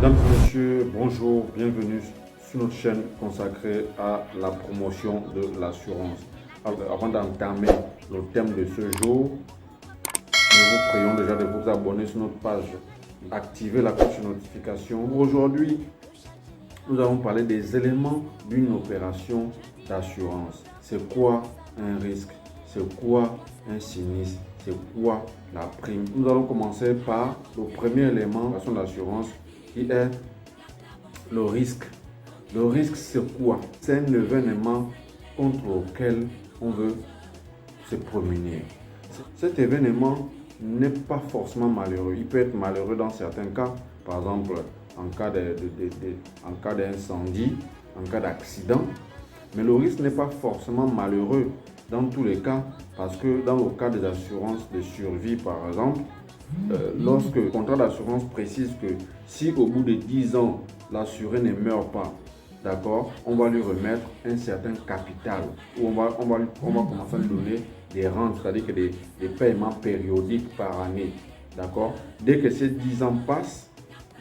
Mesdames et messieurs, bonjour, bienvenue sur notre chaîne consacrée à la promotion de l'assurance. Avant d'entamer le thème de ce jour, nous vous prions déjà de vous abonner sur notre page, activer la cloche de notification. Aujourd'hui, nous allons parler des éléments d'une opération d'assurance. C'est quoi un risque? C'est quoi un sinistre? C'est quoi la prime? Nous allons commencer par le premier élément de l'assurance qui est le risque. Le risque, c'est quoi? C'est un événement contre lequel on veut se prémunir. Cet événement n'est pas forcément malheureux. Il peut être malheureux dans certains cas, par exemple en cas d'incendie, en cas d'accident. Mais le risque n'est pas forcément malheureux dans tous les cas, parce que dans le cas des assurances de survie, par exemple, lorsque le contrat d'assurance précise que si au bout de 10 ans, l'assuré ne meurt pas, d'accord, on va lui remettre un certain capital, ou on va commencer à lui donner des rentes, c'est-à-dire que des paiements périodiques par année, d'accord. Dès que ces 10 ans passent,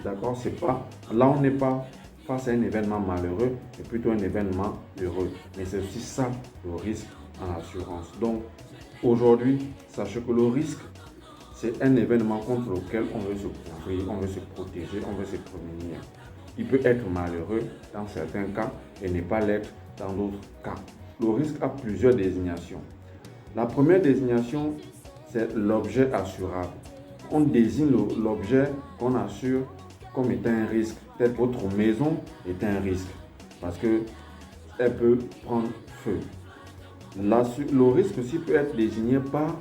d'accord, c'est pas, là on n'est pas face à un événement malheureux, c'est plutôt un événement heureux. Mais c'est aussi ça le risque en assurance. Donc aujourd'hui, sachez que le risque, c'est un événement contre lequel on veut se couvrir, on veut se protéger, on veut se prémunir. Il peut être malheureux dans certains cas et ne pas l'être dans d'autres cas. Le risque a plusieurs désignations. La première désignation, c'est l'objet assurable. On désigne l'objet qu'on assure comme étant un risque. Peut-être votre maison est un risque parce qu'elle peut prendre feu. Le risque aussi peut être désigné par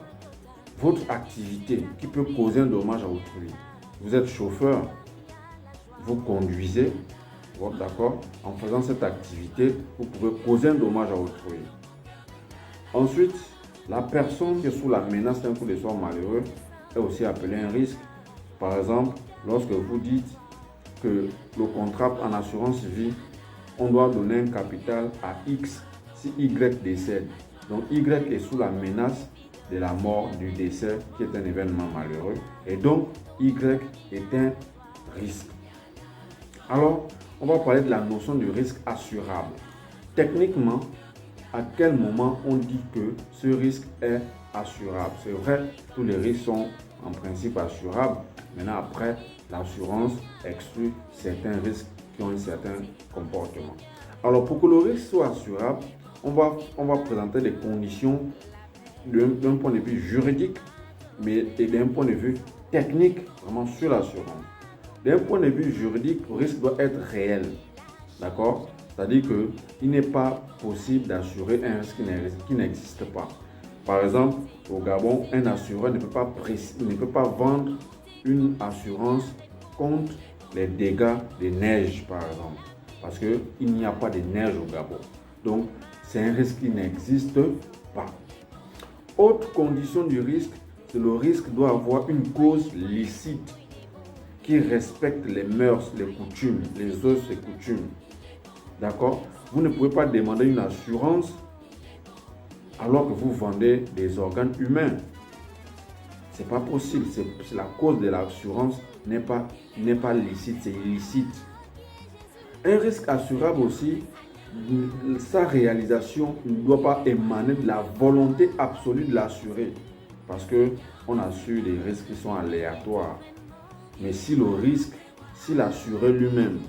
votre activité qui peut causer un dommage à autrui. Vous êtes chauffeur, vous conduisez, d'accord? En faisant cette activité, vous pouvez causer un dommage à autrui. Ensuite, la personne qui est sous la menace d'un coup de sort malheureux est aussi appelée un risque. Par exemple, lorsque vous dites que le contrat en assurance vie, on doit donner un capital à X si Y décède. Donc Y est sous la menace de la mort, du décès, qui est un événement malheureux. Et donc, Y est un risque. Alors, on va parler de la notion du risque assurable. Techniquement, à quel moment on dit que ce risque est assurable? C'est vrai, tous les risques sont en principe assurables. Maintenant, après, l'assurance exclut certains risques qui ont un certain comportement. Alors, pour que le risque soit assurable, on va présenter des conditions d'un point de vue juridique, mais d'un point de vue technique, vraiment sur l'assurance. D'un point de vue juridique, le risque doit être réel. D'accord? C'est-à-dire qu'il n'est pas possible d'assurer un risque qui n'existe pas. Par exemple, au Gabon, un assureur ne peut pas vendre une assurance contre les dégâts de neige, par exemple. Parce qu'il n'y a pas de neige au Gabon. Donc, c'est un risque qui n'existe pas. Autre condition du risque, c'est que le risque doit avoir une cause licite qui respecte les mœurs, les coutumes, les us et coutumes. D'accord? Vous ne pouvez pas demander une assurance alors que vous vendez des organes humains. Ce n'est pas possible. La cause de l'assurance n'est pas licite, c'est illicite. Un risque assurable aussi, sa réalisation ne doit pas émaner de la volonté absolue de l'assuré. Parce qu'on assure des risques qui sont aléatoires. Mais si l'assuré lui-même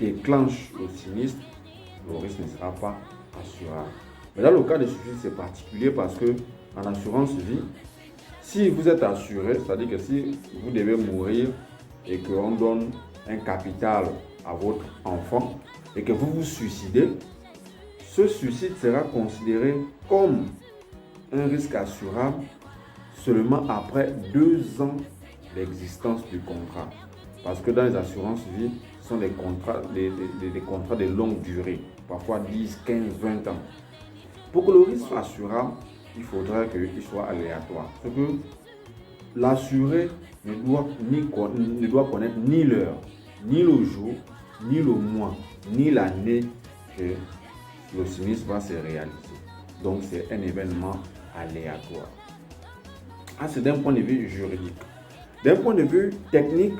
déclenche le sinistre, le risque ne sera pas assurable. Mais dans le cas de suicide, c'est particulier parce que en assurance vie, si vous êtes assuré, c'est-à-dire que si vous devez mourir et qu'on donne un capital à votre enfant et que vous vous suicidez, ce suicide sera considéré comme un risque assurable seulement après 2 ans d'existence du contrat. Parce que dans les assurances vie, ce sont des contrats de longue durée, parfois 10, 15, 20 ans. Pour que le risque soit assurable, il faudrait qu'il soit aléatoire. C'est que l'assuré ne doit connaître ni l'heure, ni le jour, ni le mois, ni l'année que le sinistre va se réaliser. Donc c'est un événement aléatoire. C'est d'un point de vue juridique. D'un point de vue technique,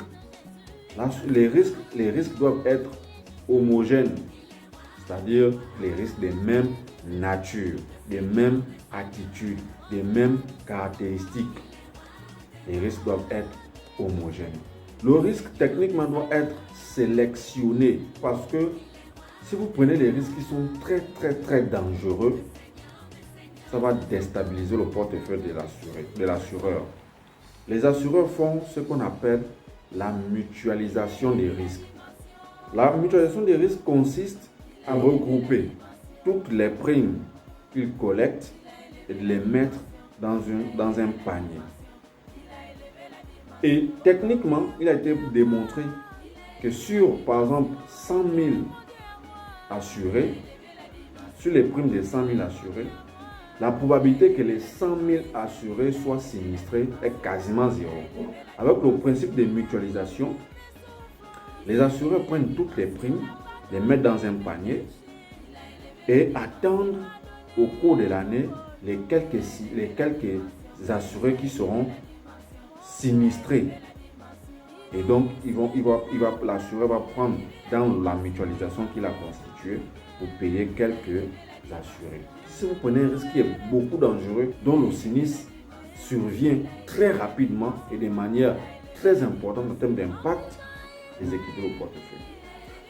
Les risques doivent être homogènes, c'est-à-dire les risques des mêmes natures, des mêmes attitudes, des mêmes caractéristiques. Les risques doivent être homogènes. Le risque techniquement doit être sélectionné parce que si vous prenez des risques qui sont très dangereux, ça va déstabiliser le portefeuille de l'assureur. Les assureurs font ce qu'on appelle la mutualisation des risques. La mutualisation des risques consiste à regrouper toutes les primes qu'ils collectent et de les mettre dans un panier. Et techniquement, il a été démontré que sur, par exemple, 100 000 assurés, sur les primes des 100 000 assurés, la probabilité que les 100 000 assurés soient sinistrés est quasiment zéro. Avec le principe de mutualisation, les assureurs prennent toutes les primes, les mettent dans un panier et attendent au cours de l'année les quelques assurés qui seront sinistrés. Et donc, l'assureur va prendre dans la mutualisation qu'il a constituée pour payer quelques assurés. Si vous prenez un risque qui est beaucoup dangereux, dont le sinistre survient très rapidement et de manière très importante en termes d'impact, déséquilibre au portefeuille.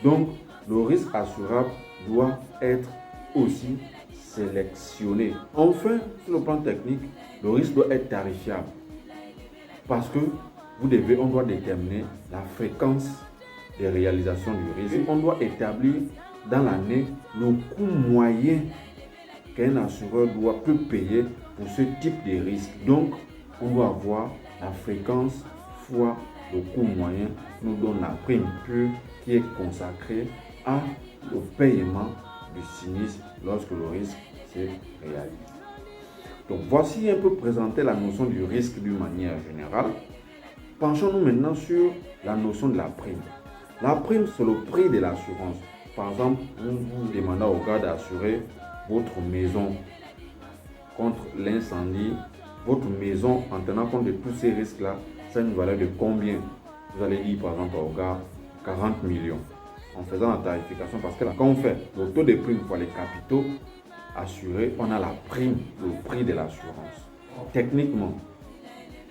Donc, le risque assurable doit être aussi sélectionné. Enfin, sur le plan technique, le risque doit être tarifiable parce que on doit déterminer la fréquence de réalisation du risque. On doit établir dans l'année le coût moyen qu'un assureur peut payer pour ce type de risque. Donc, on doit avoir la fréquence fois le coût moyen qui nous donne la prime pure qui est consacrée à le paiement du sinistre lorsque le risque s'est réalisé. Donc, voici un peu présenter la notion du risque d'une manière générale. Penchons-nous maintenant sur la notion de la prime. La prime, c'est le prix de l'assurance. Par exemple, vous demandez au gars d'assurer votre maison contre l'incendie. Votre maison, en tenant compte de tous ces risques-là, ça a une valeur de combien? Vous allez dire par exemple au gars 40 millions. En faisant la tarification, parce que là, quand on fait le taux de prime pour les capitaux assurés, on a la prime, le prix de l'assurance. Techniquement,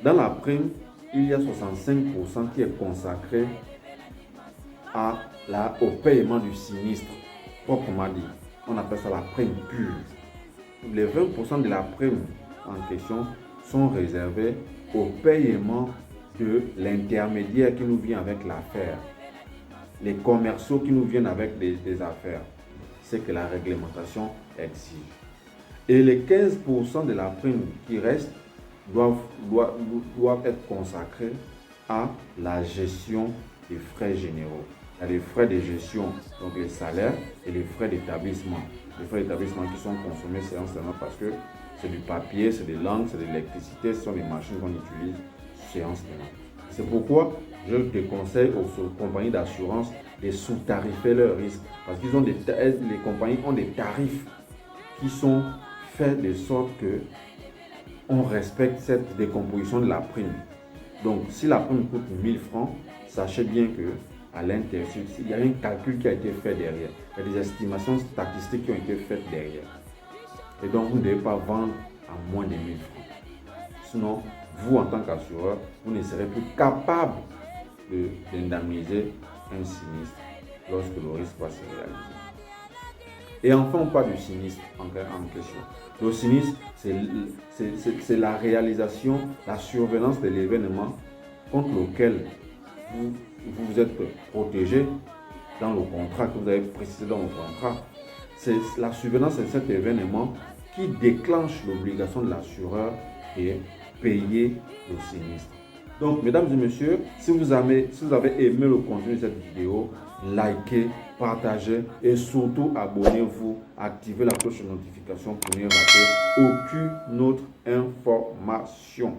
dans la prime, il y a 65% qui est consacré au paiement du sinistre, proprement dit. On appelle ça la prime pure. Les 20% de la prime en question sont réservés au paiement de l'intermédiaire qui nous vient avec l'affaire. Les commerciaux qui nous viennent avec des affaires. C'est que la réglementation exige. Et les 15% de la prime qui reste doivent être consacrés à la gestion des frais généraux. Il y a les frais de gestion, donc les salaires, et les frais d'établissement. Les frais d'établissement qui sont consommés seulement parce que c'est du papier, c'est de l'encre, c'est de l'électricité, ce sont les machines qu'on utilise séance tenante. C'est pourquoi je te conseille aux compagnies d'assurance de sous-tarifer leurs risques. Parce que les compagnies ont des tarifs qui sont faits de sorte que on respecte cette décomposition de la prime. Donc, si la prime coûte 1000 francs, sachez bien que à l'intérieur, il y a un calcul qui a été fait derrière. Il y a des estimations statistiques qui ont été faites derrière. Et donc, vous ne devez pas vendre à moins de 1000 francs. Sinon, vous, en tant qu'assureur, vous ne serez plus capable d'indemniser un sinistre lorsque le risque va se réaliser. Et enfin, on parle du sinistre en question. Le sinistre, c'est la réalisation, la survenance de l'événement contre lequel vous êtes protégé dans le contrat que vous avez précisé dans le contrat. C'est la survenance de cet événement qui déclenche l'obligation de l'assureur de payer le sinistre. Donc, mesdames et messieurs, si vous avez aimé le contenu de cette vidéo, likez, partagez et surtout abonnez-vous, activez la cloche de notification pour ne rater aucune autre information.